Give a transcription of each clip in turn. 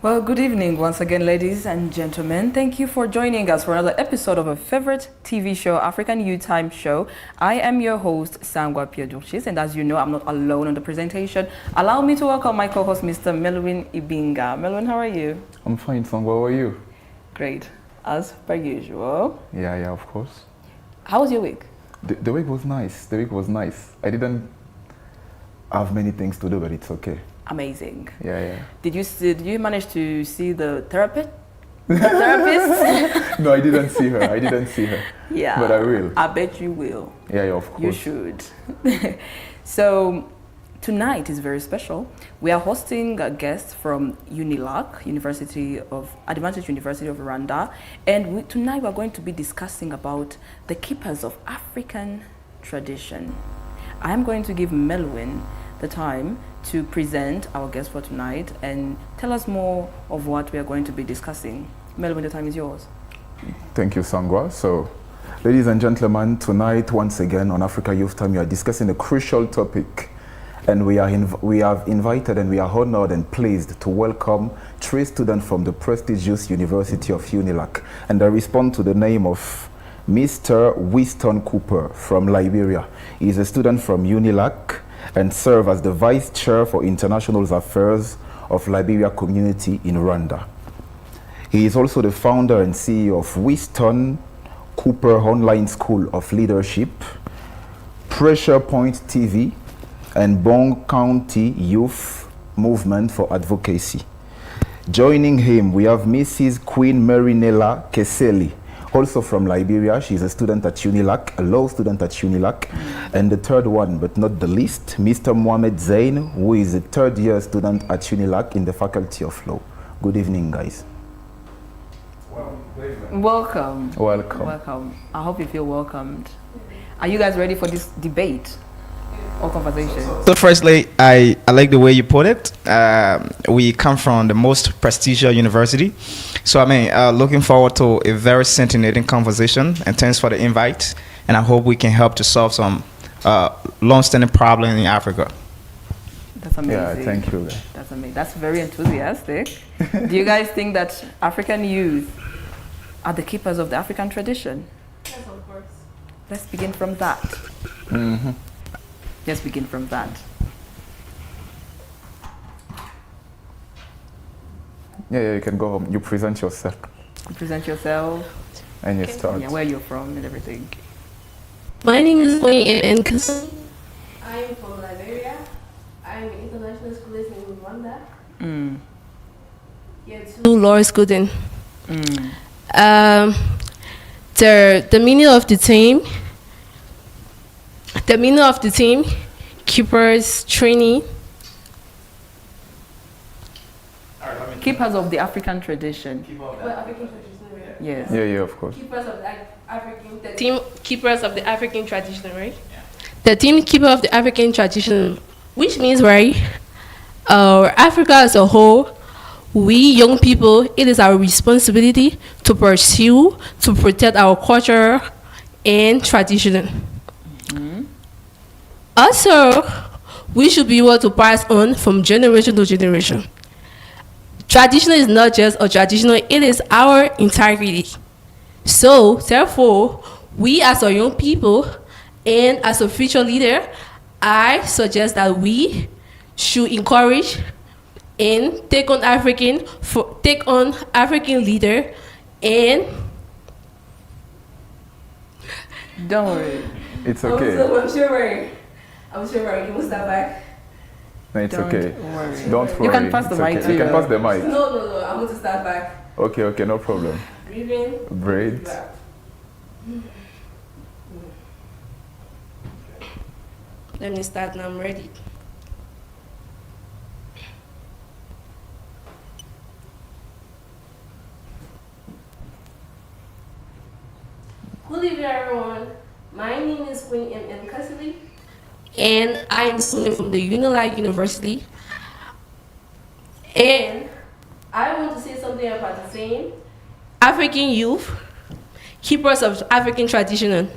Well, good evening once again, ladies and gentlemen. Thank you for joining us for another episode of a favorite TV show, African Youth Time Show. I am your host, Sangwa Piedurchis, and as you know, I'm not alone on the presentation. Allow me to welcome my co-host, Mr. Melwin Ibinga. Melwin, how are you? I'm fine, Sangwa. How are you? Great, as per usual. Yeah, of course. How was your week? The week was nice. I didn't have many things to do, but it's okay. Amazing. Yeah. Did you manage to see the therapist? Therapist? No, I didn't see her. Yeah. But I will. I bet you will. Yeah, of course. You should. So tonight is very special. We are hosting a guest from UNILAC, Advantage University of Rwanda, and tonight we are going to be discussing about the keepers of African tradition. I am going to give Melwin the time to present our guest for tonight and tell us more of what we are going to be discussing. Melwin, the time is yours. Thank you, Sangwa. So, ladies and gentlemen, tonight, once again, on Africa Youth Time, we are discussing a crucial topic. And we have invited and we are honored and pleased to welcome three students from the prestigious University of UNILAC. And I respond to the name of Mr. Winston Cooper from Liberia. He is a student from UNILAC and serves as the Vice Chair for International Affairs of Liberia Community in Rwanda. He is also the founder and CEO of Winston Cooper Online School of Leadership, Pressure Point TV, and Bong County Youth Movement for Advocacy. Joining him, we have Mrs. Queen Marinella Keseli, also from Liberia. She's a student at UNILAC, a law student at UNILAC. And the third one, but not the least, Mr. Mohamed Zain, who is a third-year student at UNILAC in the Faculty of Law. Good evening, guys. Welcome. Welcome. I hope you feel welcomed. Are you guys ready for this debate or conversation? So firstly, I like the way you put it. We come from the most prestigious university. So looking forward to a very scintillating conversation, and thanks for the invite. And I hope we can help to solve some long-standing problems in Africa. That's amazing. Yeah, thank you. That's amazing. That's very enthusiastic. Do you guys think that African youth are the keepers of the African tradition? Yes, of course. Let's begin from that. Mm-hmm. Let's begin from that. Yeah, you can go home. You present yourself You present yourself, and you start. yeah, where you're from and everything. My name is Wayne Nkasi. I am from Liberia. I am an international student in Rwanda. Yeah, two law student. The meaning of the team. The meaning of the team, keepers, training. Keepers of the African tradition. Yes. Yeah, of course. Keepers of the African. The team keepers of the African tradition, right? The team keeper of the African tradition, which means, right, Africa as a whole, we young people, it is our responsibility to pursue, to protect our culture and tradition. Also, we should be able to pass on from generation to generation. Tradition is not just a tradition, it is our integrity. So, therefore, we as a young people and as a future leader, I suggest that we should encourage and take on African leader and Don't worry. It's okay. I'm sure you will start back. No, it's Don't okay. worry. Don't worry. You can pass the It's mic okay. to You can you. pass the mic. No, I'm going to start back. Okay, no problem. Breathing. Great. Back. Let me start now, I'm ready. Good evening, everyone. My name is Queen M. Cassidy, and I am a student from the UNILAC University. And I want to say something about the same African youth, keepers of African tradition.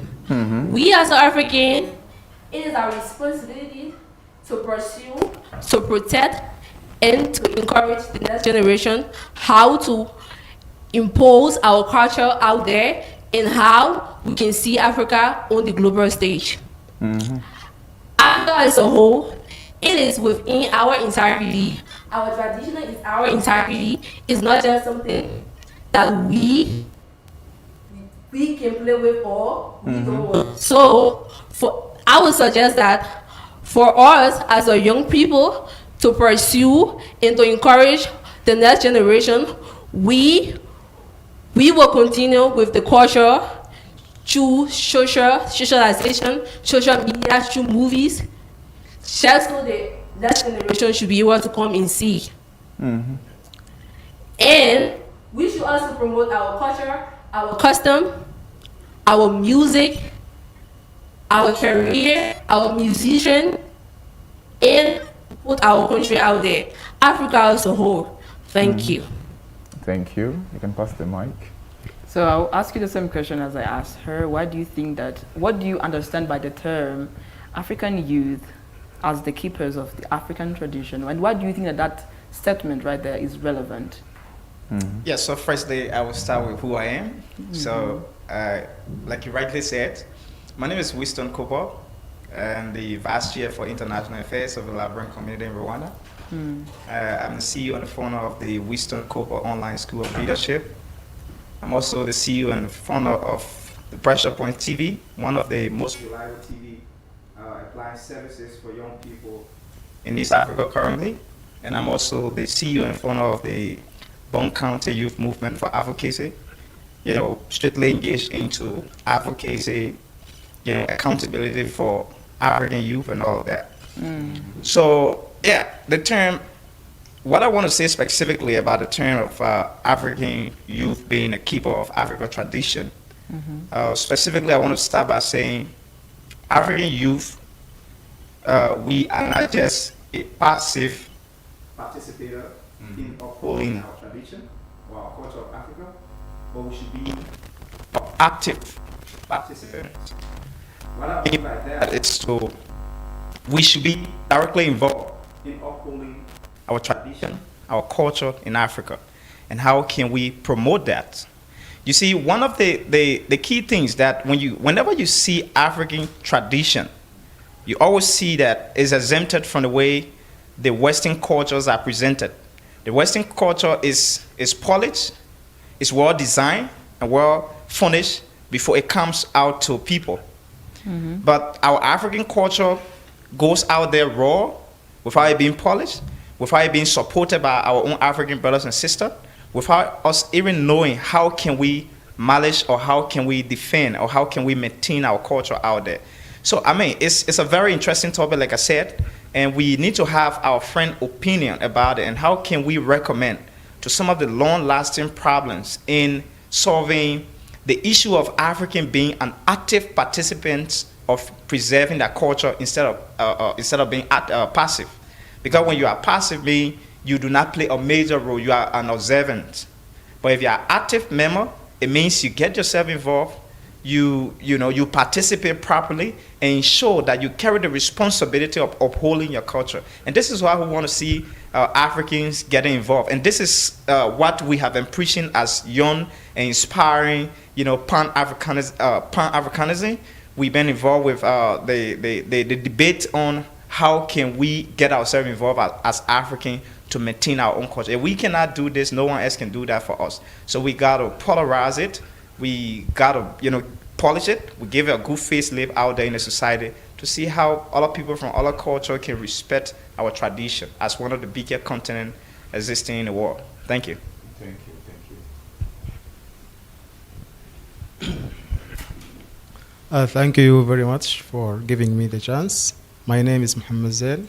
We as African, it is our responsibility to pursue, to protect, and to encourage the next generation how to impose our culture out there and how we can see Africa on the global stage. Africa as a whole, it is within our integrity. Our tradition is our integrity. It's not just something that we can play with or we don't want. So I would suggest that for us as a young people to pursue and to encourage the next generation, we will continue with the culture through socialization, social media, through movies, just so the next generation should be able to come and see. And we should also promote our culture, our custom, our music, our career, our musician, and put our country out there. Africa as a whole. Thank you. Thank you. You can pass the mic. So I'll ask you the same question as I asked her. What do you understand by the term African youth as the keepers of the African tradition? And why do you think that statement right there is relevant? Yeah, so firstly, I will start with who I am. So, like you rightly said, my name is Winston Cooper. I'm the Vice Chair for International Affairs of the Liberian Community in Rwanda. I'm the CEO and the founder of the Winston Cooper Online School of Leadership. I'm also the CEO and founder of the Pressure Point TV, one of the most reliable TV appliance services for young people in East Africa currently. And I'm also the CEO and founder of the Bone County Youth Movement for Advocacy, strictly engaged into advocacy, accountability for African youth and all of that. So, yeah, the term, what I want to say specifically about the term of African youth being a keeper of African tradition, specifically I want to start by saying African youth, we are not just a passive participator in upholding our tradition or our culture of Africa, but we should be active participants. What I mean by that is we should be directly involved in upholding our tradition, our culture in Africa, and how can we promote that? You see, one of the key things that whenever you see African tradition, you always see that is exempted from the way the Western cultures are presented. The Western culture is polished, is well designed and well furnished before it comes out to people. But our African culture goes out there raw, without it being polished, without it being supported by our own African brothers and sisters, without us even knowing how can we manage or how can we defend or how can we maintain our culture out there. So, I mean, it's a very interesting topic, like I said, and we need to have our friend opinion about it and how can we recommend to some of the long-lasting problems in solving the issue of African being an active participant of preserving their culture instead of being passive. Because when you are passive, meaning you do not play a major role, you are an observant. But if you are an active member, it means you get yourself involved, you participate properly and ensure that you carry the responsibility of upholding your culture. And this is why we want to see Africans getting involved. And this is what we have been preaching as young and inspiring, Pan-Africanism. We've been involved with the debate on how can we get ourselves involved as African to maintain our own culture. If we cannot do this, no one else can do that for us. So we got to polarize it. We got to, polish it. We give it a good facelift out there in the society to see how other people from other culture can respect our tradition as one of the biggest continents existing in the world. Thank you. Thank you. Thank you very much for giving me the chance. My name is Mohammed Zain.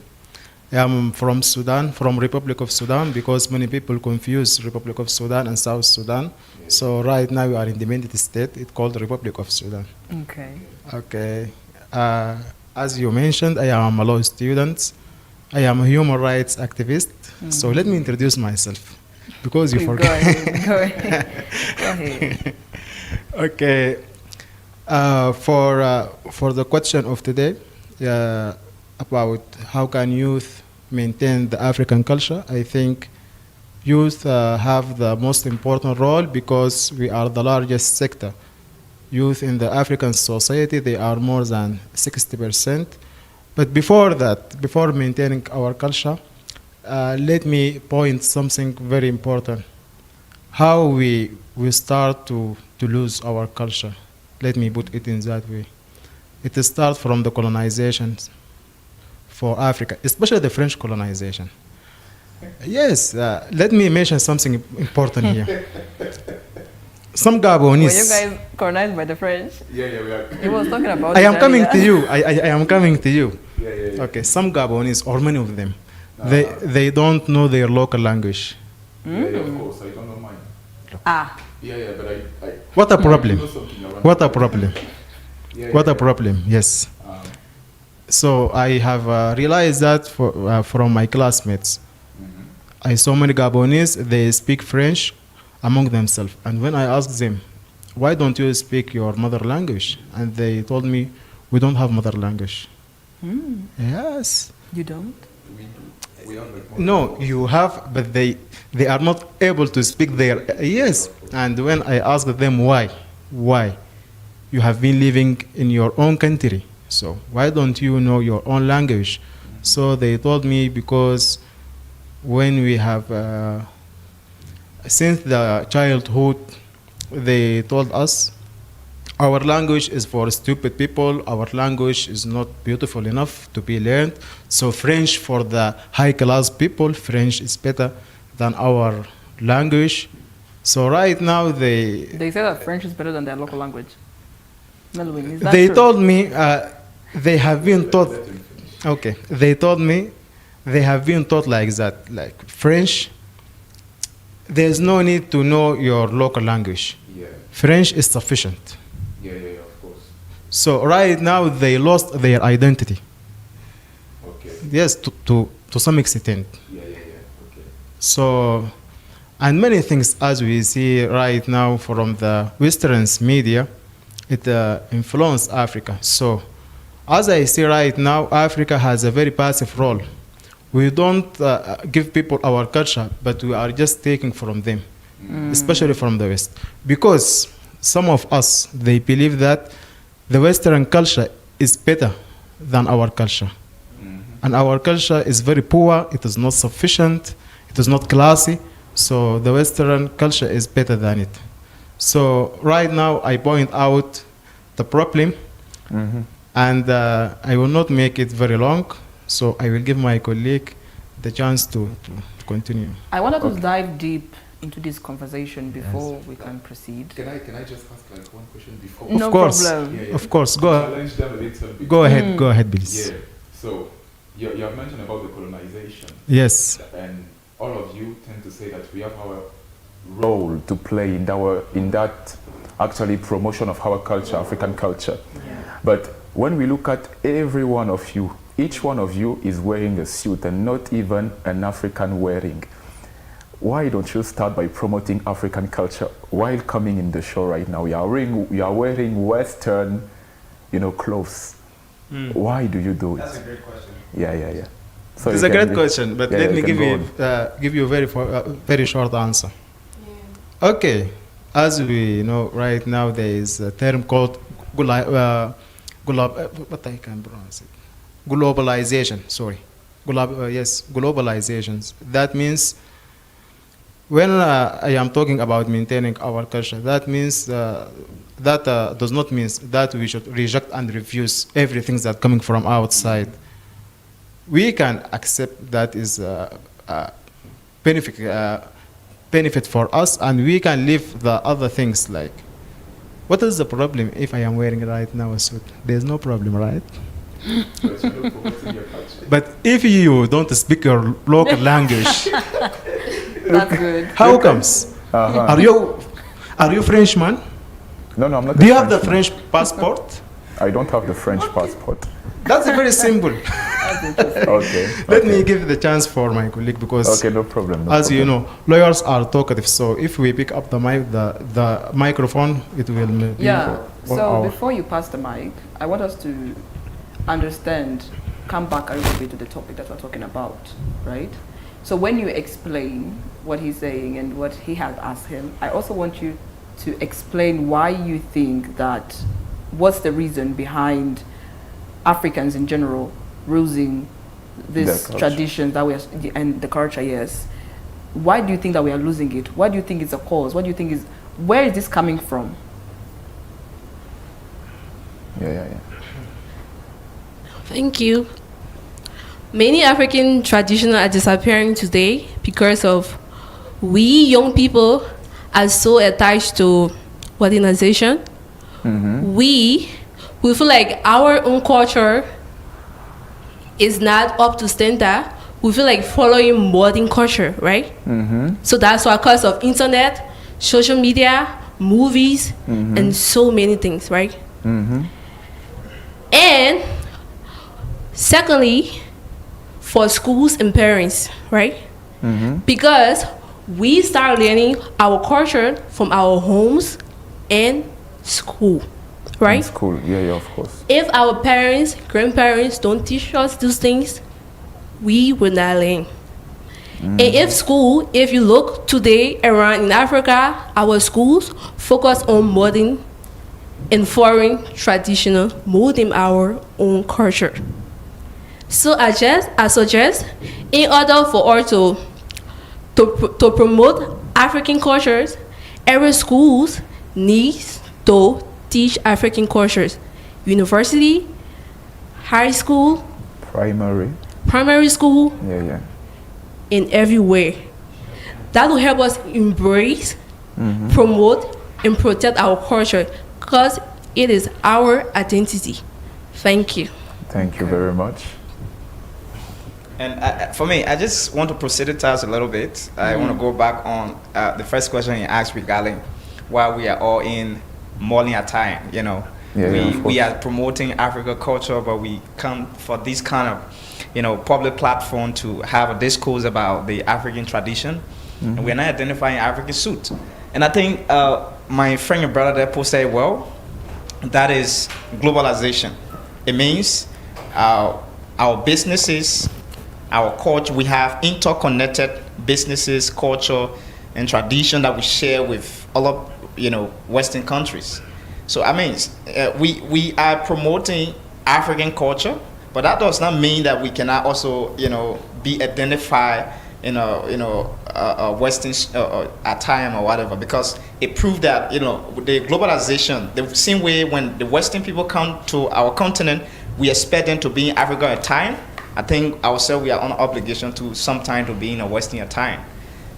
I am from Sudan, from Republic of Sudan, because many people confuse Republic of Sudan and South Sudan. So right now we are independent state. It's called Republic of Sudan. Okay. Okay. As you mentioned, I am a law student. I am a human rights activist. So let me introduce myself, because you Please forgot. Go ahead. Go ahead. Okay. For the question of today, about how can youth maintain the African culture. I think youth have the most important role because we are the largest sector. Youth in the African society, they are more than 60%. But before that, before maintaining our culture, let me point something very important. How we start to lose our culture. Let me put it in that way. It starts from the colonization for Africa, especially the French colonization. Yes, let me mention something important here. Some Gabonese. Were you guys colonized by the French? Yeah, we are. He was talking about I it am coming earlier. to you. I am coming to you. Yeah. Okay, some Gabonese, or many of them, they don't know their local language. Yeah, of course. I don't know mine. Ah, Yeah, but I What a problem. know something around. What a problem. What a yeah. problem, yes. Um, So I have realized that from my classmates. I saw many Gabonese, they speak French among themselves. And when I asked them, why don't you speak your mother language? And they told me, we don't have mother language. Yes. you don't? we have like No, you have, but they are not able to speak their, yes. And when I asked them why, you have been living in your own country, so why don't you know your own language? So they told me because when we have, since the childhood, they told us our language is for stupid people, our language is not beautiful enough to be learned. So French for the high class people, French is better than our language. So right now They say that French is better than their local language. Melwin, is that they true? told me they have been taught, okay, they told me they have been taught like that, like French, there's no need to know your local language. Yeah, French is sufficient. of course. So right now they lost their identity. Okay. Yes, to some extent. Okay. So, and many things as we see right now from the Western media, it influenced Africa. So, as I see right now, Africa has a very passive role. We don't give people our culture, but we are just taking from them, especially from the West. Because some of us, they believe that the Western culture is better than our culture. And our culture is very poor, it is not sufficient, it is not classy, so the Western culture is better than it. So right now I point out the problem, and I will not make it very long, so I will give my colleague the chance to continue. I wanted to dive deep into this conversation before we can proceed. Can I just ask like one question before? No Of course. problem. Of course, go Challenge them a little bit. go ahead, please. Yeah. So you have mentioned about the colonization, Yes. and all of you tend to say that we have our role to play in that actually promotion of our culture, African culture. But when we look at every one of you, each one of you is wearing a suit and not even an African wearing. Why don't you start by promoting African culture while coming in the show right now? You are wearing Western, clothes. Why do you do it? That's a great question. Yeah. So It's you a can great be- question, but yeah, let you me can give you a very short answer. Okay, as we know right now, there is a term called what I can pronounce it? Globalization. Sorry, globalizations. That means when I am talking about maintaining our culture, that means that does not mean that we should reject and refuse everything that's coming from outside. We can accept that is benefit for us, and we can leave the other things like. What is the problem if I am wearing right now a suit? There's no problem, right? But you're not promoting your culture. But if you don't speak your local language, That's good. how comes? Are you Frenchman? No, I'm not. Do you have the French passport? I don't have the French passport. That's very simple. Okay. Let me give the chance for my colleague because, Okay, no problem. as you know, lawyers are talkative. So if we pick up the microphone, it will be Yeah. for 1 So hour. before you pass the mic, I want us to understand come back a little bit to the topic that we're talking about, right? So when you explain what he's saying and what he has asked him, I also want you to explain why you think that, what's the reason behind Africans in general losing this tradition that we are, and the culture, yes. Why do you think that we are losing it? Why do you think it's a cause? What do you think is, where is this coming from? Yeah. Thank you. Many African traditions are disappearing today because of we young people are so attached to modernization. We feel like our own culture is not up to standard. We feel like following modern culture, right? So that's why, because of internet, social media, movies, and so many things, right? And secondly, for schools and parents, right? Because we start learning our culture from our homes and school, right? In school, yeah, of course. If our parents, grandparents don't teach us these things, we will not learn. And if you look today around in Africa, our schools focus on modern and foreign traditional more than our own culture. So I suggest, in order for us to promote African cultures, every schools needs to teach African cultures. University, high school, primary school, Yeah. in everywhere. That will help us embrace, promote, and protect our culture, because it is our identity. Thank you. Thank you very much. And for me, I just want to proselytize a little bit. I want to go back on the first question you asked regarding why we are all in modern attire. You know, we are promoting African culture, but we come for this kind of, public platform to have a discourse about the African tradition, and we're not identifying African suit. And I think my friend and brother there posted well. That is globalization. It means our businesses, our culture, we have interconnected businesses, culture, and tradition that we share with all of Western countries. So I mean, we are promoting African culture, but that does not mean that we cannot also be identified in a Western attire or whatever, because it proved that the globalization, the same way when the Western people come to our continent, we expect them to be in African attire. I think ourselves, we are on obligation to sometime to be in a Western attire.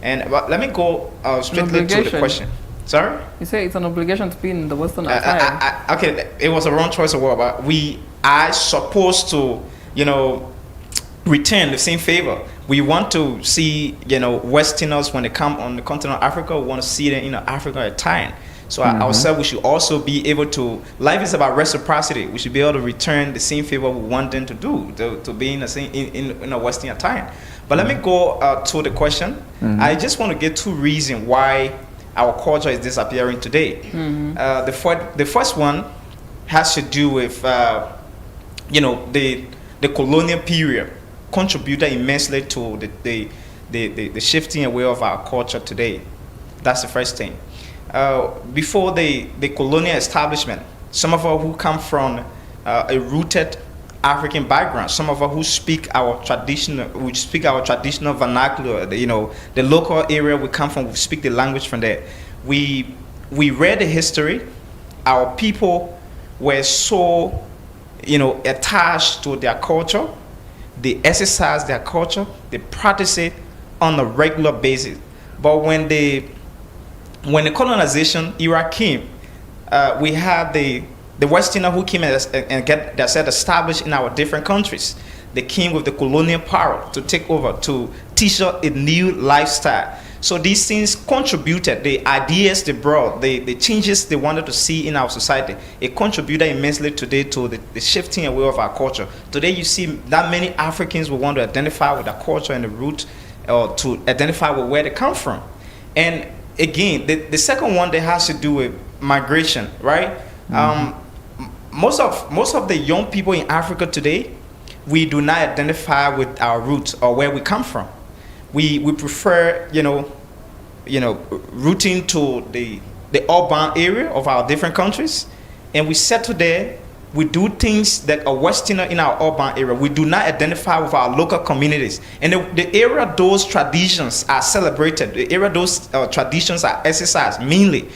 And but let me go strictly to the question. Sorry? You say it's an obligation to be in the Western attire. Okay, it was a wrong choice of word, but we are supposed to, return the same favor. We want to see, Westerners, when they come on the continent of Africa, we want to see them in an African attire. So ourselves, we should also be able to, life is about reciprocity. We should be able to return the same favor we want them to do, to be in the same, in a Western attire. But let me go to the question. I just want to give two reasons why our culture is disappearing today. The first one has to do with, the colonial period contributed immensely to the shifting away of our culture today. That's the first thing. Before the colonial establishment, some of us who come from a rooted African background, some of us who speak our traditional vernacular, the local area we come from, we speak the language from there. We read the history. Our people were so, attached to their culture. They exercise their culture. They practice it on a regular basis. But when the colonization era came, we had the Westerner who came and get themselves established in our different countries. They came with the colonial power to take over, to teach us a new lifestyle. So these things contributed, the ideas they brought, the changes they wanted to see in our society, it contributed immensely today to the shifting away of our culture. Today you see that many Africans will want to identify with their culture and the root, or to identify with where they come from. And again, the second one that has to do with migration, right? Most of the young people in Africa today, we do not identify with our roots or where we come from. We prefer, rooting to the urban area of our different countries, and we settle there. We do things that are Westerner in our urban area. We do not identify with our local communities. And the area those traditions are celebrated, the area those traditions are exercised, mainly,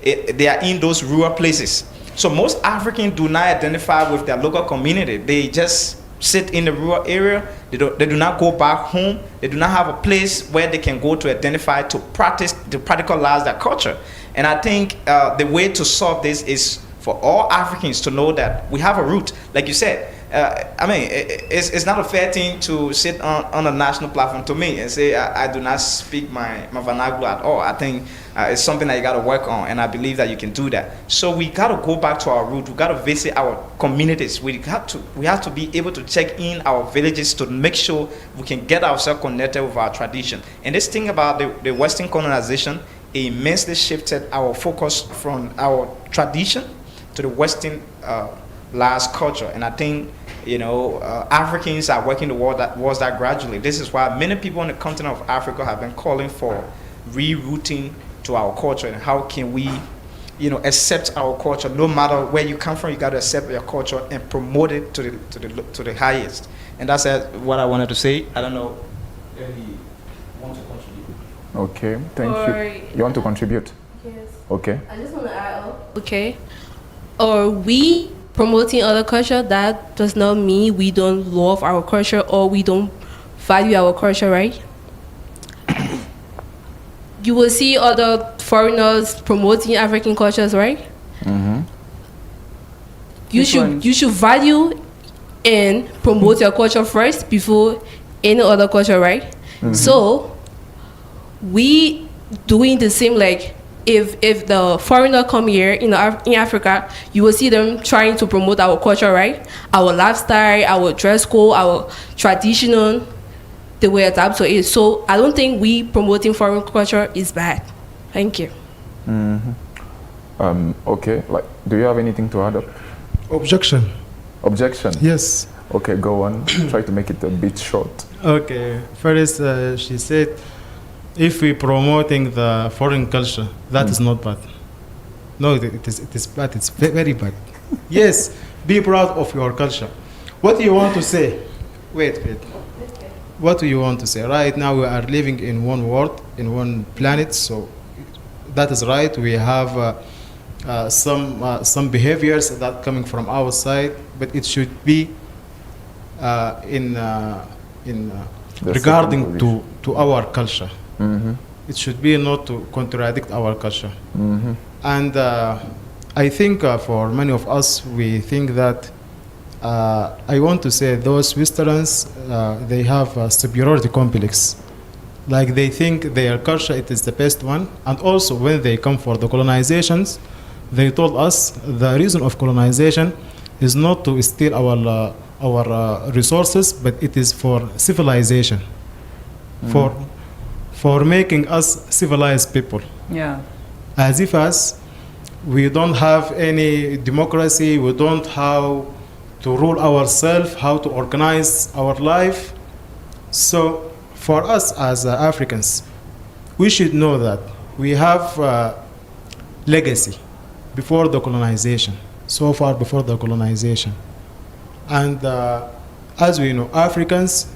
they are in those rural places. So most Africans do not identify with their local community. They just sit in the rural area. They do not go back home. They do not have a place where they can go to identify, to practice, to practicalize their culture. And I think the way to solve this is for all Africans to know that we have a root. Like you said, it's not a fair thing to sit on a national platform to me and say I do not speak my vernacular at all. I think it's something that you got to work on, and I believe that you can do that. So we got to go back to our root. We got to visit our communities. We have to be able to check in our villages to make sure we can get ourselves connected with our tradition. And this thing about the Western colonization immensely shifted our focus from our tradition to the Western last culture. And I think Africans are working towards that gradually. This is why many people on the continent of Africa have been calling for rerouting to our culture, and how can we accept our culture. No matter where you come from, you got to accept your culture and promote it to the highest. And that's what I wanted to say. I don't know if you want to contribute. Okay, thank you. You want to contribute? Yes. Okay. I just want to add up. Okay. Or we promoting other culture, that does not mean we don't love our culture or we don't value our culture, right? You will see other foreigners promoting African cultures, right? Mm-hmm. You should value and promote your culture first before any other culture, right? Mm-hmm. So we doing the same, like if the foreigner come here in Africa, you will see them trying to promote our culture, right? Our lifestyle, our dress code, our traditional, the way adapt to it. So I don't think we promoting foreign culture is bad. Thank you. Mm-hmm. Okay, do you have anything to add up? Objection. Objection? Yes. Okay, go on. Try to make it a bit short. Okay. First, she said, if we promoting the foreign culture, that is not bad. No, it is bad. It's very bad. Yes, be proud of your culture. What do you want to say? Wait. What do you want to say? Right now we are living in one world, in one planet, so that is right. We have some behaviors that coming from outside, but it should be regarding to our culture. Mm-hmm. It should be not to contradict our culture. Mm-hmm. And I think for many of us, we think that I want to say those Westerns, they have a superiority complex. Like they think their culture it is the best one. And also when they come for the colonizations, they told us the reason of colonization is not to steal our resources, but it is for civilization, for making us civilized people. Yeah. As if we don't have any democracy, we don't how to rule ourselves, how to organize our life. So for us as Africans, we should know that we have legacy before the colonization, so far before the colonization. And as we know, Africans,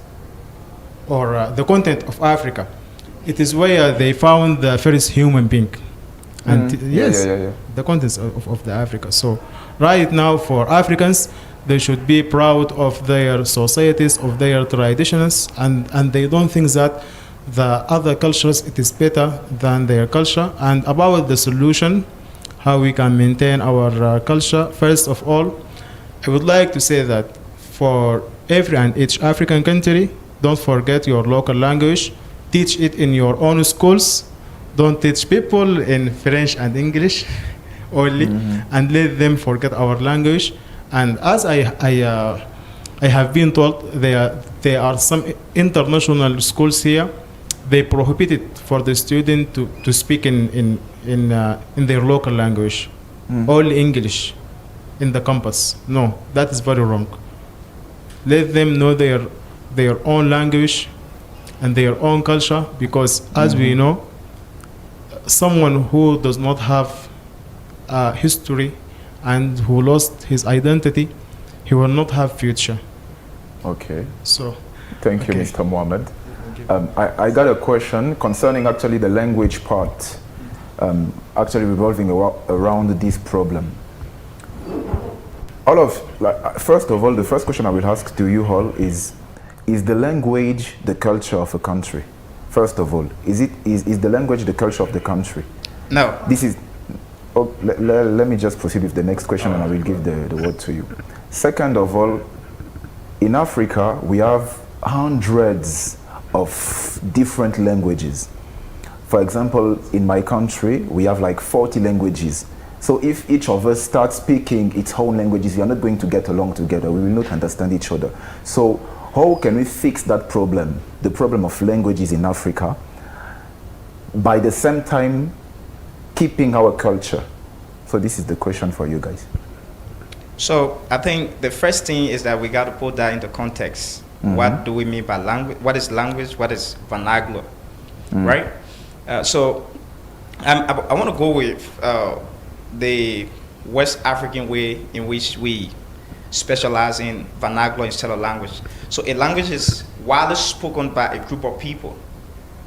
or the continent of Africa, it is where they found the first human being. And yes, the contents of the Africa. So right now for Africans, they should be proud of their societies, of their traditions, and they don't think that the other cultures, it is better than their culture. And about the solution, how we can maintain our culture, first of all, I would like to say that for every and each African country, don't forget your local language. Teach it in your own schools. Don't teach people in French and English only, and let them forget our language. And as I have been told, there are some international schools here. They prohibit it for the student to speak in their local language, only English in the campus. No, that is very wrong. let them know their own language and their own culture, because as we know, someone who does not have history and who lost his identity, he will not have future. Okay. So Thank you, Okay. Mr. Mohammed. I got a question concerning actually the language part, actually revolving around this problem. First of all, the first question I will ask to you all is the language the culture of a country? First of all, is the language the culture of the country? No. This is. Oh, let me just proceed with the next question, and I will give the word to you. Second of all, in Africa, we have hundreds of different languages. For example, in my country, we have like 40 languages. So if each of us starts speaking its own languages, we are not going to get along together. We will not understand each other. So how can we fix that problem, the problem of languages in Africa, by the same time keeping our culture? So this is the question for you guys. So I think the first thing is that we got to put that into context. What do we mean by language? What is language? What is vernacular? Right? So I want to go with the West African way in which we specialize in vernacular instead of language. So a language is widely spoken by a group of people.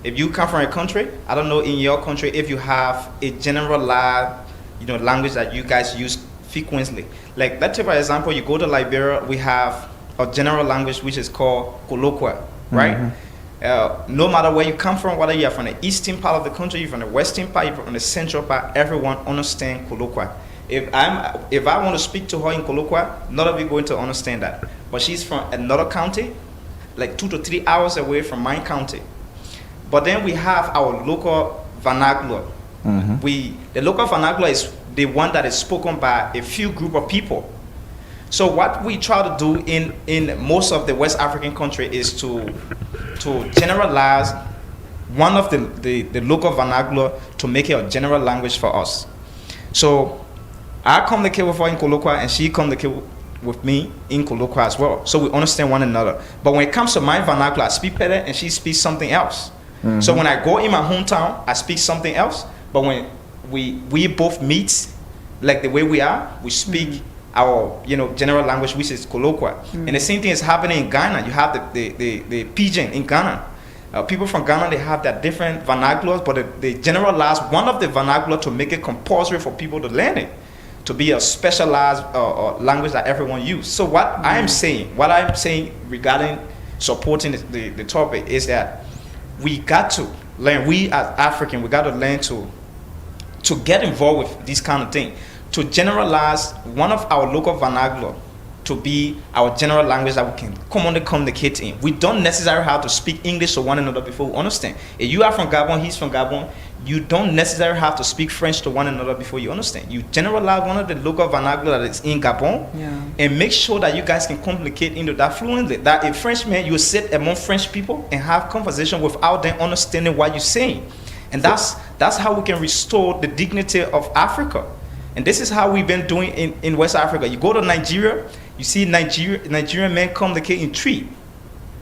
If you come from a country, I don't know in your country if you have a generalized, language that you guys use frequently. Like, let's say for example, you go to Liberia, we have a general language which is called Kolokwa, right? No matter where you come from, whether you're from the eastern part of the country, you're from the western part, you're from the central part, everyone understands Kolokwa. If I want to speak to her in Kolokwa, none of you going to understand that. But she's from another county, like 2 to 3 hours away from my county. But then we have our local vernacular. The local vernacular is the one that is spoken by a few group of people. So what we try to do in most of the West African country is to generalize one of the local vernacular to make it a general language for us. So I communicate with her in Kolokwa and she communicates with me in Kolokwa as well. So we understand one another. But when it comes to my vernacular, I speak better and she speaks something else. So when I go in my hometown, I speak something else. But when we both meet, like the way we are, we speak our general language, which is Kolokwa. And the same thing is happening in Ghana. You have the Pidgin in Ghana. People from Ghana, they have that different vernaculars, but they generalize one of the vernacular to make it compulsory for people to learn it, to be a specialized language that everyone uses. So what I'm saying regarding supporting the topic is that we got to learn, we as African, we got to learn to get involved with this kind of thing, to generalize one of our local vernacular to be our general language that we can commonly communicate in. We don't necessarily have to speak English to one another before we understand. If you are from Gabon, he's from Gabon, you don't necessarily have to speak French to one another before you understand. You generalize one of the local vernacular that is in Gabon and make sure that you guys can communicate into that fluently. That a Frenchman, you sit among French people and have conversation without them understanding what you're saying. And that's how we can restore the dignity of Africa. And this is how we've been doing in West Africa. You go to Nigeria, you see Nigerian men communicate in tree,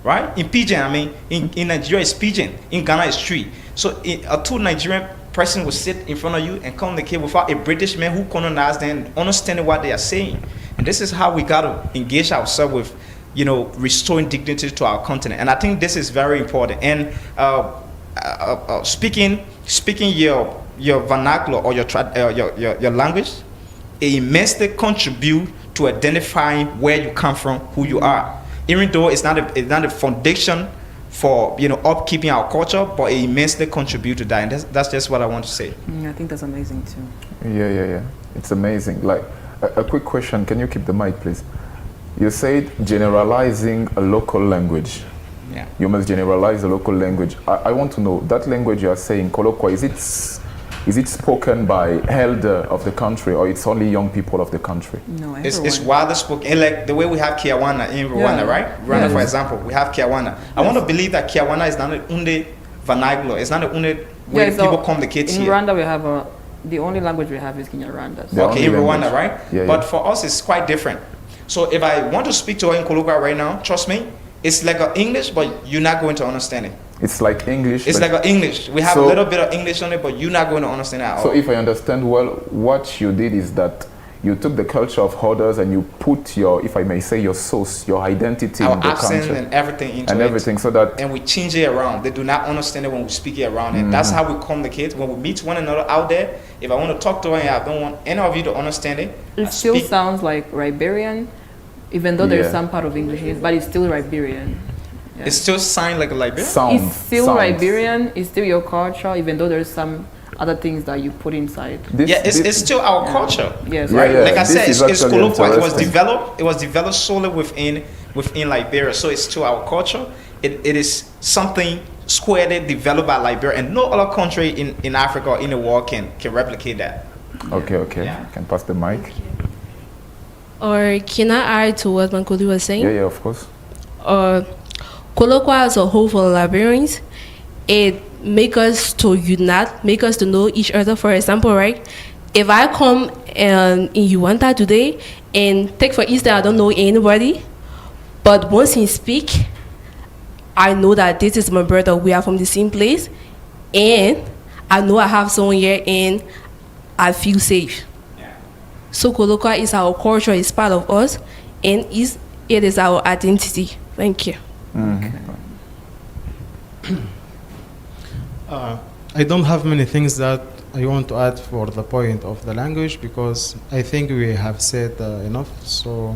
right? In Pidgin, in Nigeria it's Pidgin, in Ghana it's tree. So a two Nigerian person will sit in front of you and communicate without a British man who colonized them, understanding what they are saying. And this is how we got to engage ourselves with, restoring dignity to our continent. And I think this is very important. And speaking your vernacular or your language, it immensely contribute to identifying where you come from, who you are. Even though it's not a foundation for upkeeping our culture, but it immensely contribute to that. And that's just what I want to say. I think that's amazing too. Yeah. It's amazing. Like a quick question. Can you keep the mic, please? You said generalizing a local language. Yeah. You must generalize the local language. I want to know, that language you are saying, Kolokwa, is it spoken by elder of the country or it's only young people of the country? No, everyone. It's widely spoken. And like the way we have Kiawana in Rwanda, right? Rwanda, for example, we have Kiawana. I want to believe that Kiawana is not the only vernacular. It's not the only way people communicate in here. Rwanda, we have the only language we have is Kinyarwanda. Okay, in Rwanda, language. right? Yeah, but for us, it's quite different. So if I want to speak to her in colloquial right now, trust me, it's like a English, but you're not going to understand it. It's like English. It's but- like an English. We have So- a little bit of English on it, but you're not going to understand it at all. So if I understand well, what you did is that you took the culture of others and you put your, if I may say, your source, your identity Our in the accent country and everything into and it. everything, so that And we change it around. They do not understand it when we speak it around. And that's how we communicate. When we meet one another out there, if I want to talk to her and I don't want any of you to understand it, I It still speak- sounds like Liberian, even though there's Yeah. some part of English, in it, but it's still Liberian. Yeah. it still sounds like a Liberian. sound. It's still sound. Liberian, it's still your culture, even though there's some other things that you put inside. This- Yeah, it's, this- it's still our culture. Yes, Yeah, right. yeah. Like I this said, is it's actually colloquial. It was interesting. developed solely within Liberia. So it's still our culture. It is something squarely developed by Liberia, and no other country in Africa or in the world can replicate that. Okay, okay. Yeah. Can pass the mic. Or can I add to what Mankoli was saying? Yeah, yeah, of course. Colloquial as a whole for Liberians, it make us to unite, make us to know each other. For example, right? If I come in Uganda today and take for instance, I don't know anybody, but once he speak, I know that this is my brother. We are from the same place, and I know I have someone here, and I feel safe. So colloquial is our culture, it's part of us, and it is our identity. Thank you. I don't have many things that I want to add for the point of the language because I think we have said enough. So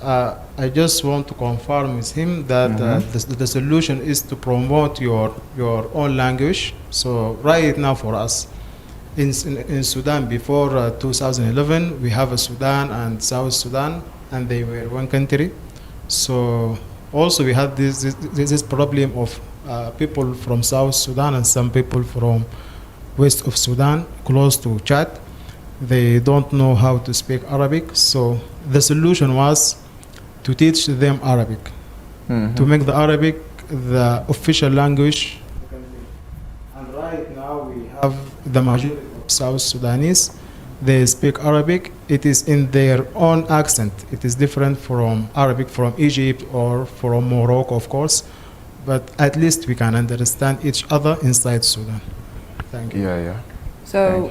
I just want to confirm with him that the solution is to promote your own language. So right now for us, in Sudan before 2011, we have a Sudan and South Sudan, and they were one country. So also we had this problem of people from South Sudan and some people from west of Sudan, close to Chad. They don't know how to speak Arabic. So the solution was to teach them Arabic, to make the Arabic the official language. And right now we have the majority of South Sudanese. They speak Arabic. It is in their own accent. It is different from Arabic from Egypt or from Morocco, of course. But at least we can understand each other inside Sudan. Thank you. Yeah, yeah. So,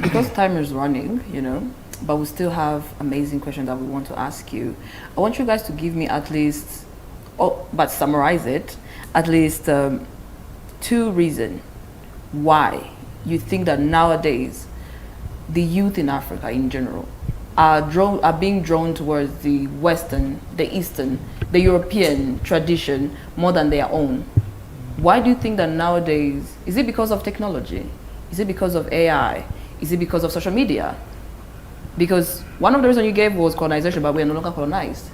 because time is running, but we still have amazing questions that we want to ask you. I want you guys to give me at least, but summarize it, at least 2 reasons why you think that nowadays the youth in Africa in general are being drawn towards the Western, the Eastern, the European tradition more than their own. Why do you think that nowadays, is it because of technology? Is it because of AI? Is it because of social media? Because one of the reasons you gave was colonization, but we are no longer colonized.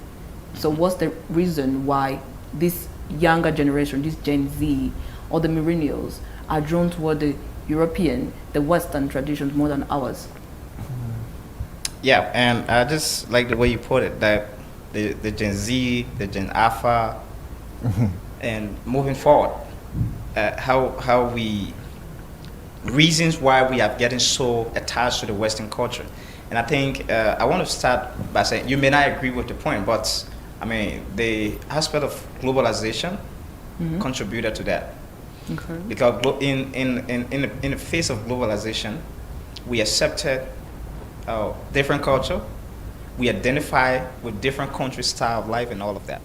So what's the reason why this younger generation, this Gen Z, or the millennials are drawn toward the European, the Western traditions more than ours? Yeah, and I just like the way you put it, that the Gen Z, the Gen Alpha, and moving forward, how we, reasons why we are getting so attached to the Western culture. And I think I want to start by saying, you may not agree with the point, but I mean, the aspect of globalization contributed to that. Okay. Because in the face of globalization, we accepted different culture, we identify with different country style of life and all of that.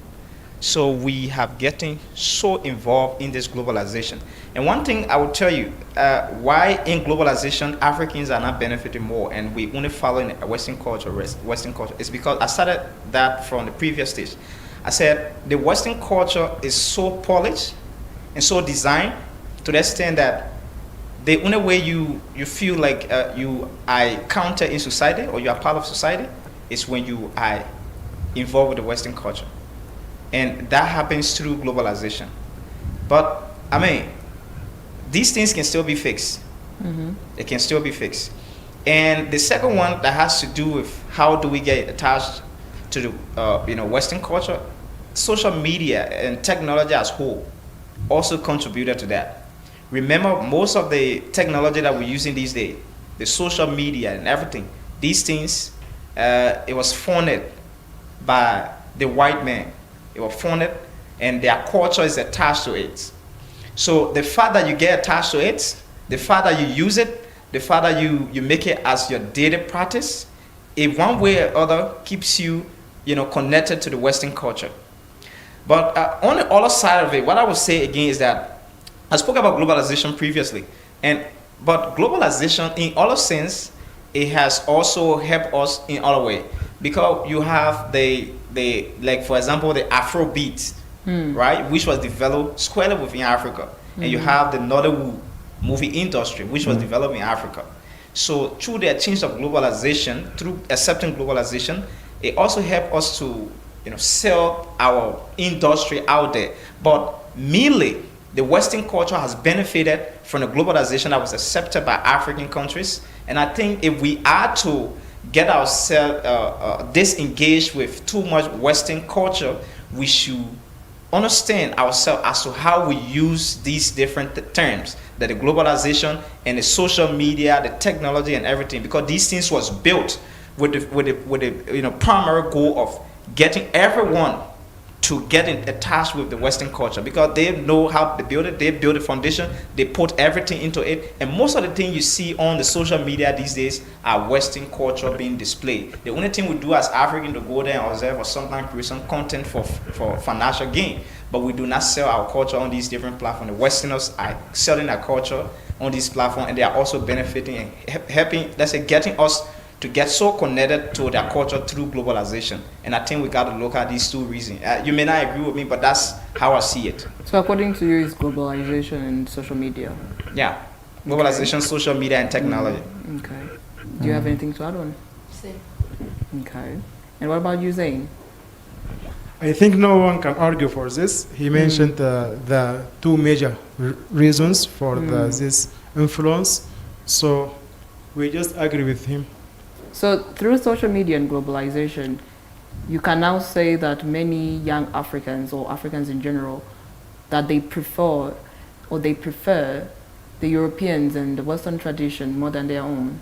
So we have getting so involved in this globalization. And one thing I will tell you, why in globalization Africans are not benefiting more and we only following a Western culture, is because I started that from the previous stage. I said the Western culture is so polished and so designed to the extent that the only way you feel like you are counted in society or you are part of society is when you are involved with the Western culture. And that happens through globalization. But, I mean, these things can still be fixed. It can still be fixed. And the second one that has to do with how do we get attached to the Western culture, social media and technology as whole also contributed to that. Remember, most of the technology that we're using these days, the social media and everything, these things, it was funded by the white man. It was funded, and their culture is attached to it. So the fact that you get attached to it, the fact that you use it, the fact that you make it as your daily practice, it one way or other keeps you, connected to the Western culture. But on the other side of it, what I would say again is that I spoke about globalization previously, but globalization, in other sense, it has also helped us in other way, because you have the like, for example, the Afrobeat, right, which was developed squarely within Africa, and you have the Nollywood movie industry, which was developed in Africa. So through the change of globalization, through accepting globalization, it also helped us to sell our industry out there. But mainly, the Western culture has benefited from the globalization that was accepted by African countries. And I think if we are to get ourselves disengaged with too much Western culture, we should understand ourselves as to how we use these different terms, that the globalization and the social media, the technology and everything, because these things was built with the primary goal of getting everyone to get attached with the Western culture, because they know how to build it. They build a foundation, they put everything into it, and most of the things you see on the social media these days are Western culture being displayed. The only thing we do as Africans to go there and observe or sometimes create some content for financial gain, but we do not sell our culture on these different platforms. The Westerners are selling their culture on these platforms, and they are also benefiting and helping, let's say, getting us to get so connected to their culture through globalization. And I think we got to look at these two reasons. You may not agree with me, but that's how I see it. So according to you, it's globalization and social media? Yeah, globalization, social media, and technology. Okay. Do you have anything to add on? Same. Okay. And what about you, Zain? I think no one can argue for this. He mentioned the two major reasons for this influence, so we just agree with him. So through social media and globalization, you can now say that many young Africans, or Africans in general, that they prefer the Europeans and the Western tradition more than their own.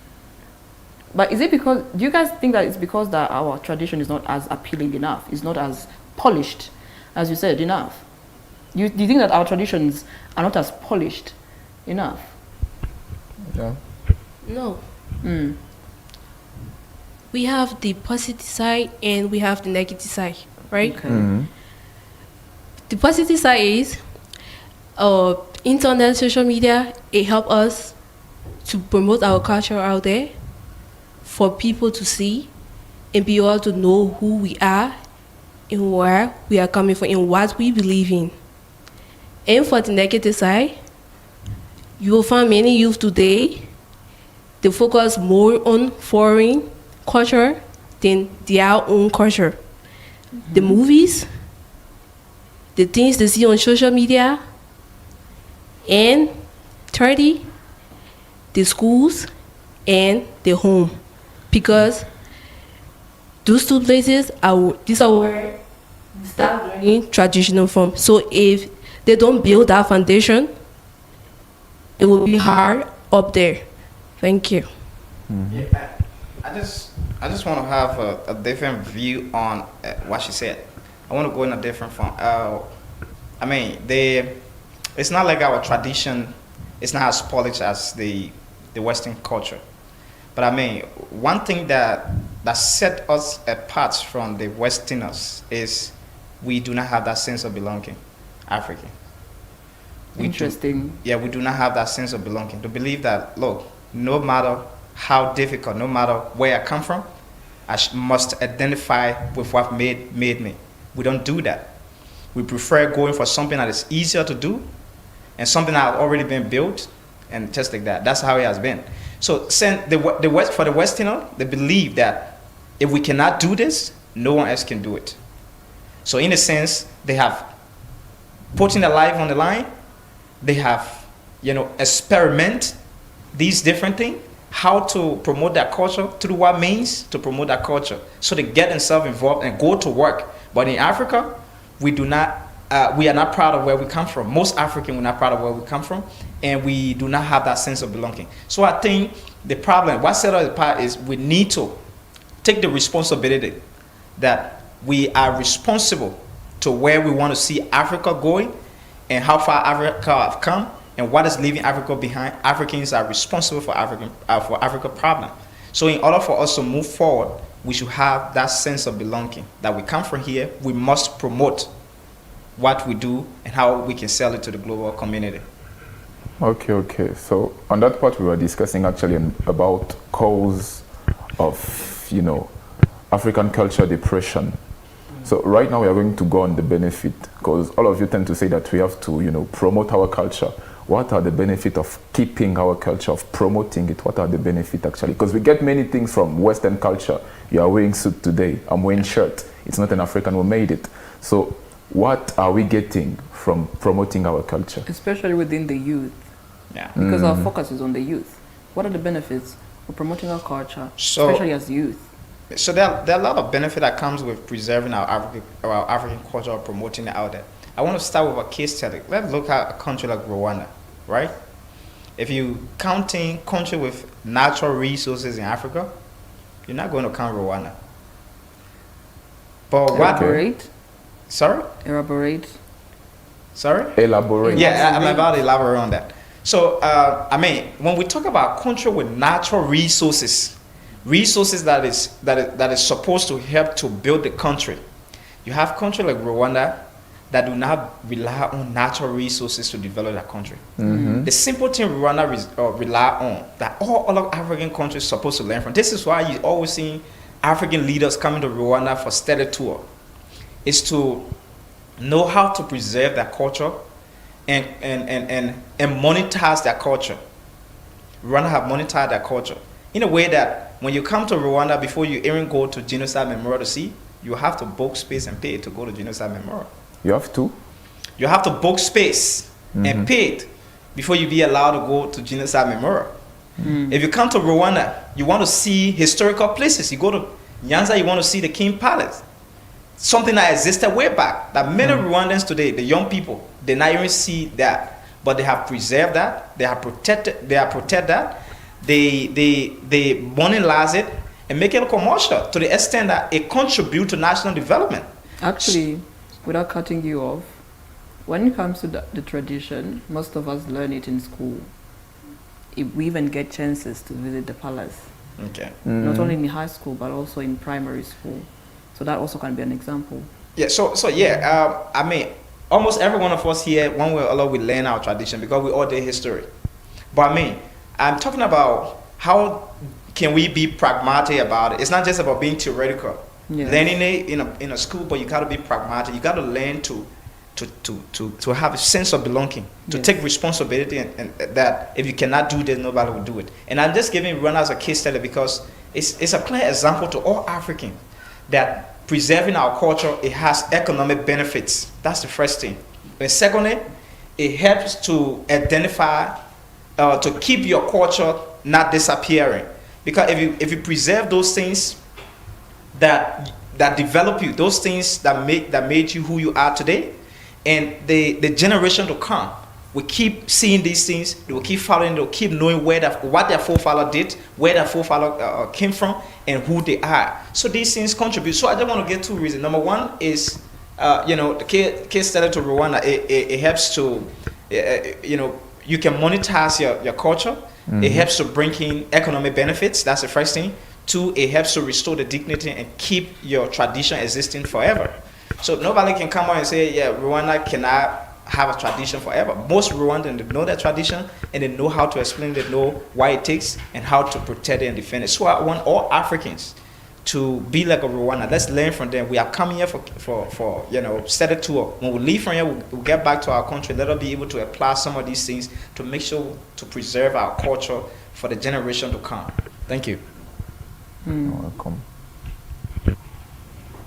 But is it because, do you guys think that it's because that our tradition is not as appealing enough, it's not as polished, as you said, enough? Do you think that our traditions are not as polished enough? Yeah. No. We have the positive side and we have the negative side, right? Okay. The positive side is internet, social media, it helps us to promote our culture out there for people to see and be able to know who we are and where we are coming from and what we believe in. And for the negative side, you will find many youth today, they focus more on foreign culture than their own culture. The movies, the things they see on social media, and thirdly, the schools and the home, because those two places these are where we start learning traditional from. So if they don't build that foundation, it will be hard up there. Thank you. Yeah, I just want to have a different view on what she said. I want to go in a different form. I mean, it's not like our tradition is not as polished as the Western culture. But I mean, one thing that set us apart from the Westerners is we do not have that sense of belonging, African. Interesting. We do not have that sense of belonging. To believe that, look, no matter how difficult, no matter where I come from, I must identify with what made me. We don't do that. We prefer going for something that is easier to do and something that has already been built, and just like that. That's how it has been. So for the Westerner, they believe that if we cannot do this, no one else can do it. So in a sense, they have putting their life on the line. They have, experiment these different things, how to promote their culture, through what means to promote that culture. So they get themselves involved and go to work. But in Africa, we are not proud of where we come from. Most Africans are not proud of where we come from, and we do not have that sense of belonging. So I think the problem, what set us apart, is we need to take the responsibility that we are responsible to where we want to see Africa going and how far Africa have come and what is leaving Africa behind. Africans are responsible for Africa problem. So in order for us to move forward, we should have that sense of belonging, that we come from here, we must promote what we do and how we can sell it to the global community. Okay. So on that part, we were discussing actually about cause of, African culture depression. So right now we are going to go on the benefit, because all of you tend to say that we have to, promote our culture. What are the benefits of keeping our culture, of promoting it? What are the benefits actually? Because we get many things from Western culture. You are wearing suit today. I'm wearing shirt. It's not an African who made it. So what are we getting from promoting our culture? Especially within the youth, Yeah. because our focus is on the youth. What are the benefits of promoting our culture, So- especially as youth? So there are a lot of benefit that comes with preserving our African culture or promoting it out there. I want to start with a case study. Let's look at a country like Rwanda, right? If you counting country with natural resources in Africa, you're not going to count Rwanda. But what? Elaborate. Sorry? Elaborate. Sorry? Elaborate. Yeah, I'm about to elaborate on that. So, when we talk about country with natural resources that is supposed to help to build the country, you have country like Rwanda that do not rely on natural resources to develop that country. The simple thing Rwanda rely on that all other African countries are supposed to learn from. This is why you always see African leaders coming to Rwanda for study tour, is to know how to preserve their culture and monetize their culture. Rwanda have monetized their culture in a way that when you come to Rwanda, before you even go to Genocide Memorial to see, you have to book space and pay to go to Genocide Memorial. You have to? You have to book space and pay it before you be allowed to go to Genocide Memorial. If you come to Rwanda, you want to see historical places. You go to Nyanza, you want to see the King Palace. Something that existed way back, that many Rwandans today, the young people, they not even see that. But they have preserved that, they have protected that, they monetize it and make it a commercial to the extent that it contributes to national development. Actually, without cutting you off, when it comes to the tradition, most of us learn it in school. If we even get chances to visit the palace, Okay. not only in high school but also in primary school. So that also can be an example. Yeah, almost every one of us here, one way or other, we learn our tradition because we all did history. But I'm talking about how can we be pragmatic about it. It's not just about being theoretical. Yes. Learning it in a school, but you got to be pragmatic. You got to learn to have a sense of belonging, to Yes. take responsibility, and that if you cannot do this, nobody will do it. And I'm just giving Rwanda as a case study because it's a clear example to all Africans that preserving our culture, it has economic benefits. That's the first thing. And secondly, it helps to identify, to keep your culture not disappearing. Because if you preserve those things that develop you, those things that made you who you are today, and the generation to come will keep seeing these things, they will keep following, they'll keep knowing what their forefather did, where their forefather came from, and who they are. So these things contribute. So I just want to get two reasons. Number one is, the case study to Rwanda, it helps to, you can monetize your culture. It helps to bring in economic benefits. That's the first thing. Two, it helps to restore the dignity and keep your tradition existing forever. So nobody can come out and say, yeah, Rwanda cannot have a tradition forever. Most Rwandans know their tradition and they know how to explain, they know why it takes and how to protect it and defend it. So I want all Africans to be like a Rwanda. Let's learn from them. We are coming here for study tour. When we leave from here, we'll get back to our country. Let us be able to apply some of these things to make sure to preserve our culture for the generation to come. Thank you. Welcome.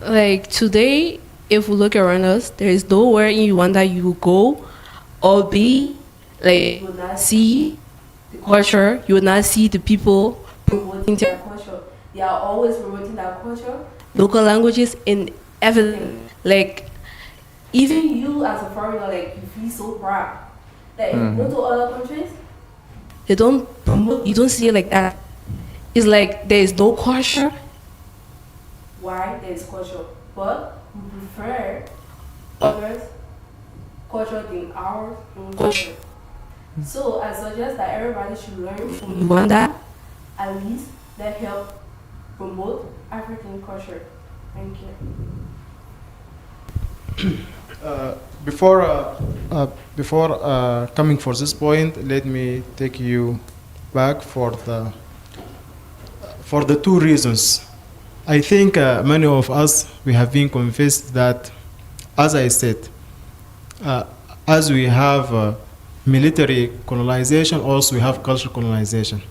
Like today, if we look around us, there is nowhere in Rwanda you will go or be. Like you will not see the culture. You will not see the people promoting their culture. They are always promoting their culture, local languages, and everything. Like even you as a foreigner, like you feel so proud. Like if you go to other countries, they don't promote. You don't see it like that. It's like there is no culture. Why there is culture? but we prefer others' culture than our own culture. So I suggest that everybody should learn from Rwanda. At least that help promote African culture. Thank you. Before coming for this point, let me take you back for the two reasons. I think many of us we have been convinced that, as I said, as we have military colonization, also we have cultural colonization.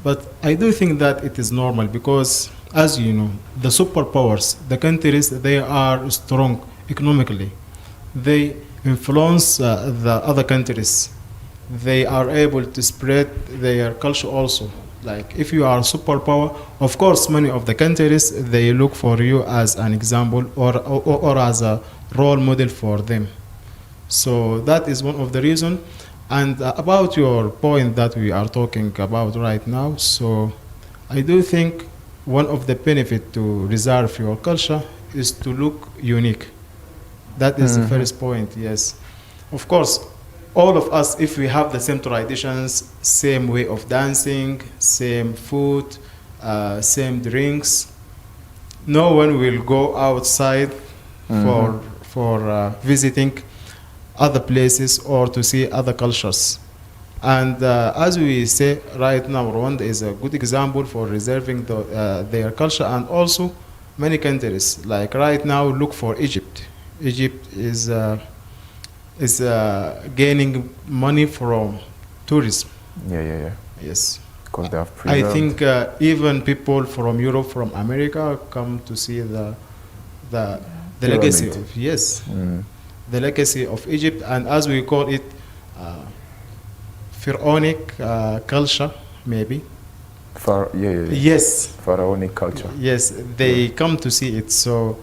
But I do think that it is normal because, as you know, the superpowers, the countries, they are strong economically. They influence the other countries. They are able to spread their culture also. Like if you are a superpower, of course, many of the countries, they look for you as an example or as a role model for them. So that is one of the reasons. And about your point that we are talking about right now, so I do think one of the benefits to reserve your culture is to look unique. That is the first point, yes. Of course, all of us, if we have the same traditions, same way of dancing, same food, same drinks, no one will go outside for visiting other places or to see other cultures. And as we say right now, Rwanda is a good example for reserving their culture, and also many countries. Like right now, look for Egypt. Egypt is gaining money from tourism. Yeah. Yes. Because they have I preserved. think even people from Europe, from America, come to see the legacy Pyramid. of the legacy of Egypt, and as we call it, pharaonic culture, maybe. Yeah. Yes, Pharaonic culture. yes, they come to see it. So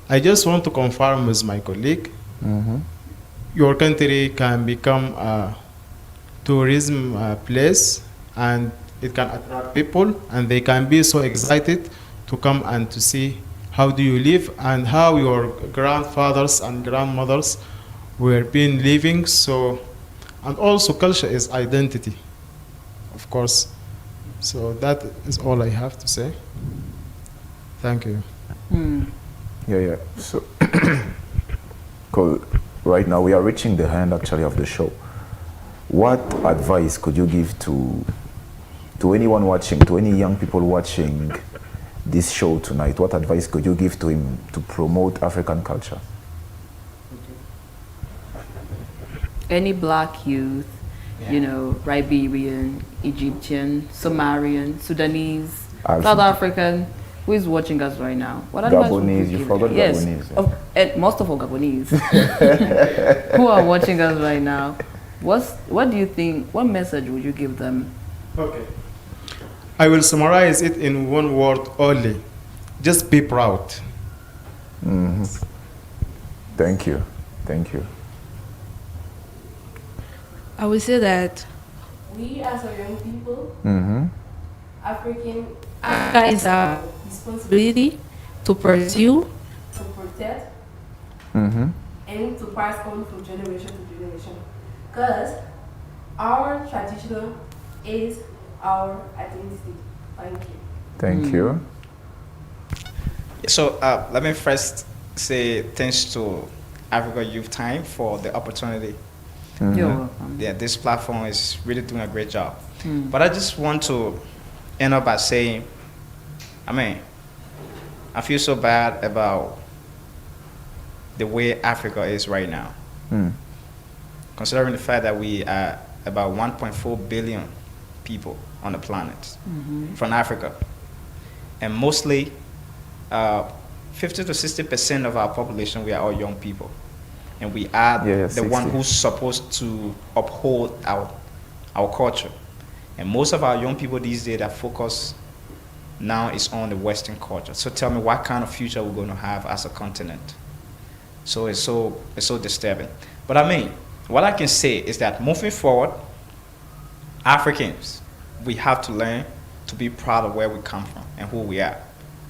I just want to confirm with my colleague, your country can become a tourism place, and it can attract people, and they can be so excited to come and to see how do you live and how your grandfathers and grandmothers were been living. So, and also culture is identity, of course. So that is all I have to say. Thank you. Yeah. So, 'cause right now we are reaching the end actually of the show. What advice could you give to anyone watching, to any young people watching this show tonight? What advice could you give to him to promote African culture? Any black youth, Liberian, Egyptian, Somalian, Sudanese, South African, who is watching us right now? What advice would Gabonese, you give forgot them? Yes, Gabonese. Yeah. and most of all Gabonese who are watching us right now. What do you think? What message would you give them? Okay. I will summarize it in one word only. Just be proud. Thank you. I would say that we as a young people, Africa is our responsibility to pursue, to protect, and to pass on from generation to generation. Because our traditional is our identity. Thank you. Thank you. So let me first say thanks to Africa Youth Time for the opportunity. You're welcome. Yeah, this platform is really doing a great job. But I just want to end up by saying, I feel so bad about the way Africa is right now. Considering the fact that we are about 1.4 billion people on the planet from Africa. And mostly 50 to 60% of our population, we are all young people. And we are the 60. one who's supposed to uphold our culture. And most of our young people these days, their focus now is on the Western culture. So tell me, what kind of future we're going to have as a continent? So it's so disturbing. But what I can say is that moving forward, Africans, we have to learn to be proud of where we come from and who we are.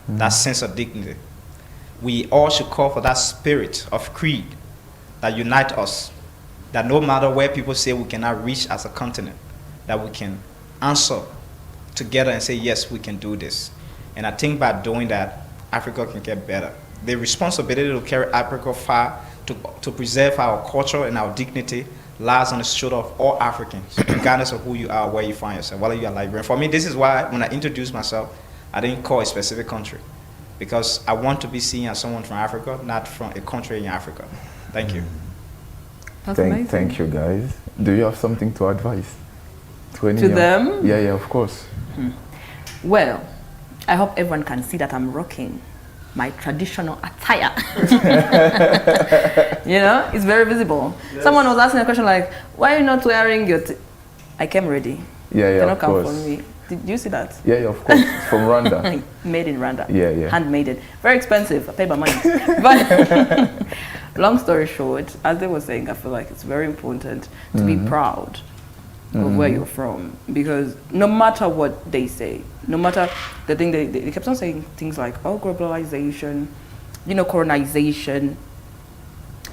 That sense of dignity. we all should call for that spirit of creed that unite us, that no matter where people say we cannot reach as a continent, that we can answer together and say, yes, we can do this. And I think by doing that, Africa can get better. The responsibility to carry Africa far, to preserve our culture and our dignity, lies on the shoulder of all Africans, regardless of who you are, where you find yourself, whether you are Liberian. For me, this is why when I introduced myself, I didn't call a specific country, because I want to be seen as someone from Africa, not from a country in Africa. Thank you. That's amazing. Thank you, guys. Do you have something to advise to any To them? Yeah, of course. Well, I hope everyone can see that I'm rocking my traditional attire. You know, it's very visible. Yes. Someone was asking a question like, why are you not wearing your... I came ready. Yeah, Cannot of come course. for me. Did you see that? Yeah, of course. It's from Rwanda. Made in Rwanda. Yeah. Handmade. Very expensive. I paid my money. But long story short, as they were saying, I feel like it's very important to be proud of where you're from, because no matter what they say, no matter the thing, they kept on saying things like, oh, globalization, colonization,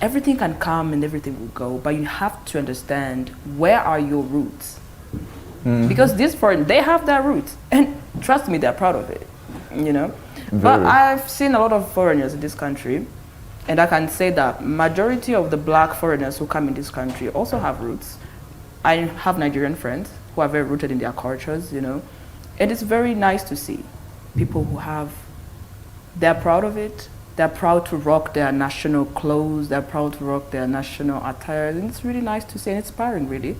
everything can come and everything will go, but you have to understand, where are your roots? Because these foreign, they have their roots, and trust me, they're proud of it, But I've seen a lot of foreigners in this country, and I can say that majority of the black foreigners who come in this country also have roots. I have Nigerian friends who are very rooted in their cultures, and it's very nice to see people who they're proud of it, they're proud to rock their national clothes, they're proud to rock their national attire, and it's really nice to see and inspiring, really.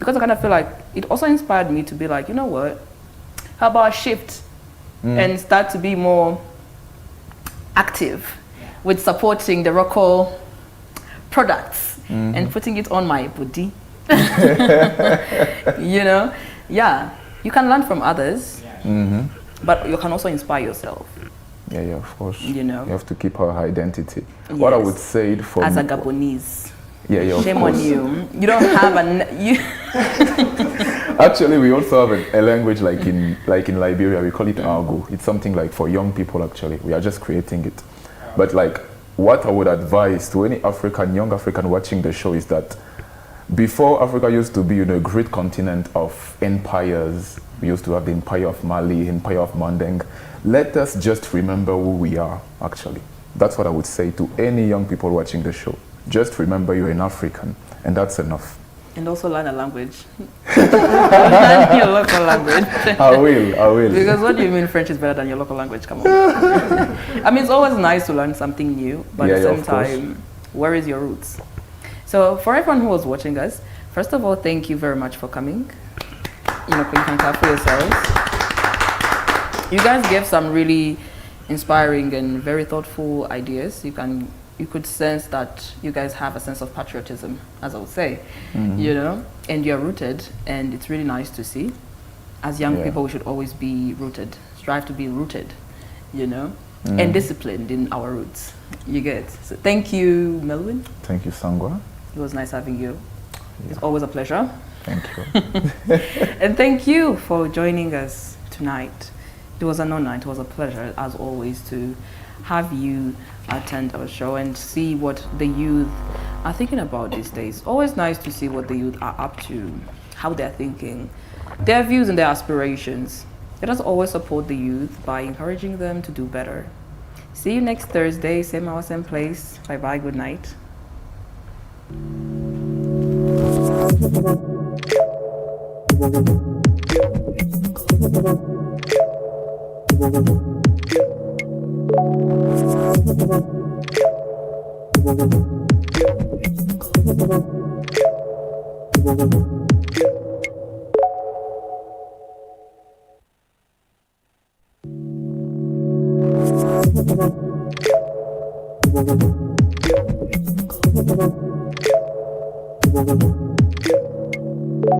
Because I kind of feel like it also inspired me to be like, you know what, how about a shift and start to be more active with supporting the local products and putting it on my body. Yeah, you can learn from others, but you can also inspire yourself. Yeah, of course. You have to keep our identity. Yes. What I would say for as a Gabonese. Of Shame course. on you. You don't have Actually, we also have a language like in Liberia. We call it Argo. It's something like for young people. Actually, we are just creating it. But like, what I would advise to any young African watching the show is that before, Africa used to be a great continent of empires. We used to have the Empire of Mali, Empire of Mandeng. Let us just remember who we are, actually. That's what I would say to any young people watching the show. Just remember you're an African, and that's enough. And also learn a language. Learn your local language. I will. Because what do you mean French is better than your local language? Come on. I mean, it's always nice to learn something new, but at the same time, where is your roots? So for everyone who was watching us, first of all, thank you very much for coming. You can clap for yourselves. You guys gave some really inspiring and very thoughtful ideas. You could sense that you guys have a sense of patriotism, as I would say, and you're rooted, and it's really nice to see. As young people, we should always be rooted, strive to be rooted, and disciplined in our roots. You get. So thank you, Melvin. Thank you, Sangwa. It was nice having you. It's always a pleasure. Thank you. And thank you for joining us tonight. It was an honor. It was a pleasure, as always, to have you attend our show and see what the youth are thinking about these days. Always nice to see what the youth are up to, how they're thinking, their views and their aspirations. Let us always support the youth by encouraging them to do better. See you next Thursday, same hour, same place. Bye-bye, good night. Thank you.